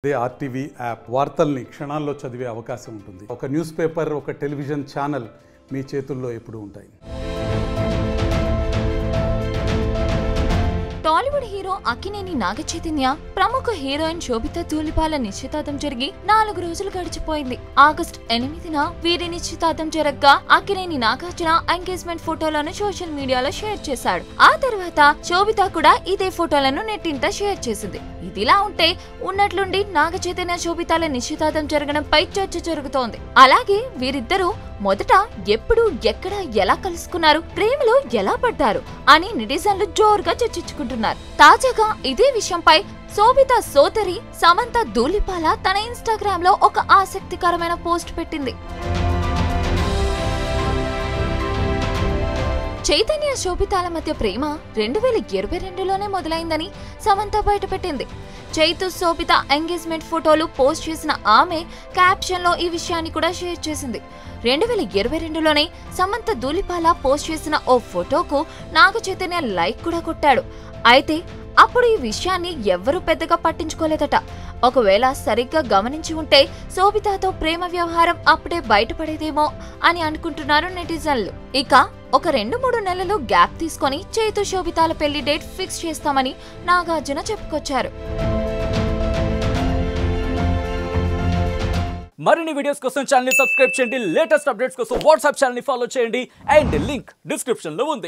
అదే RTV app వార్తల్ని క్షణాల్లో చదివే అవకాశం ఉంటుంది. ఒక న్యూస్ పేపర్, ఒక టెలివిజన్ ఛానల్ మీ చేతుల్లో ఎప్పుడూ ఉంటాయి. టాలీవుడ్ హీరో అక్కినేని నాగచైతన్య ప్రముఖ హీరోయిన్ శోభితా ధూళిపాల నిశ్చితార్థం జరిగి 4 రోజులు గడిచిపోయింది. ఆగస్టు 8న వీరి నిశ్చితార్థం జరగ్గా అక్కినేని నాగార్జున ఎంగేజ్మెంట్ ఫోటోలను సోషల్ మీడియాలో షేర్ చేశాడు. ఆ తర్వాత శోభిత కూడా ఇదే ఫోటోలను నెట్టింట షేర్ చేసింది. ఇదిలా ఉంటే ఉన్నట్లుండి నాగచైతన్య శోభితాల నిశ్చితార్థం జరగడంపై చర్చ జరుగుతోంది. అలాగే వీరిద్దరూ మొదట ఎప్పుడు, ఎక్కడ, ఎలా కలుసుకున్నారు, ప్రేమలో ఎలా పడ్డారు అని నెటిజన్లు జోరుగా చర్చించుకుంటున్నారు. తాజాగా ఇదే విషయంపై శోభిత సోదరి సమంత ధూళిపాల తన ఇన్స్టాగ్రామ్ లో ఒక ఆసక్తికరమైన పోస్ట్ పెట్టింది. చైతన్య శోభితాల మధ్య ప్రేమ 2022లోనే మొదలైందని సమంత బయటపెట్టింది. చైతు శోభిత ఎంగేజ్మెంట్ ఫోటోలు పోస్ట్ చేసిన ఆమె క్యాప్షన్ లో ఈ విషయాన్ని కూడా షేర్ చేసింది. 2022లోనే సమంత ధూళిపాల పోస్ట్ చేసిన ఓ ఫోటోకు నాగచైతన్య లైక్ కూడా కొట్టాడు. అయితే అప్పుడు ఈ విషయాన్ని ఎవ్వరూ పెద్దగా పట్టించుకోలేదట. ఒకవేళ సరిగ్గా గమనించి ఉంటే శోభితతో ప్రేమ వ్యవహారం అప్పుడే బయటపడేదేమో అని అనుకుంటున్నారు నెటిజన్లు. ఇక ఒక 2-3 నెలలు గ్యాప్ తీసుకొని చైతు శోభితాల పెళ్లి డేట్ ఫిక్స్ చేస్తామని నాగార్జున చెప్పుకొచ్చారు. మరిన్ని వీడియోస్ కోసం ఛానల్ ని సబ్స్క్రైబ్ చేయండి. లేటెస్ట్ అప్డేట్స్ కోసం వాట్సాప్ ఛానల్ ని ఫాలో చేయండి. అండ్ లింక్ డిస్క్రిప్షన్ లో ఉంది.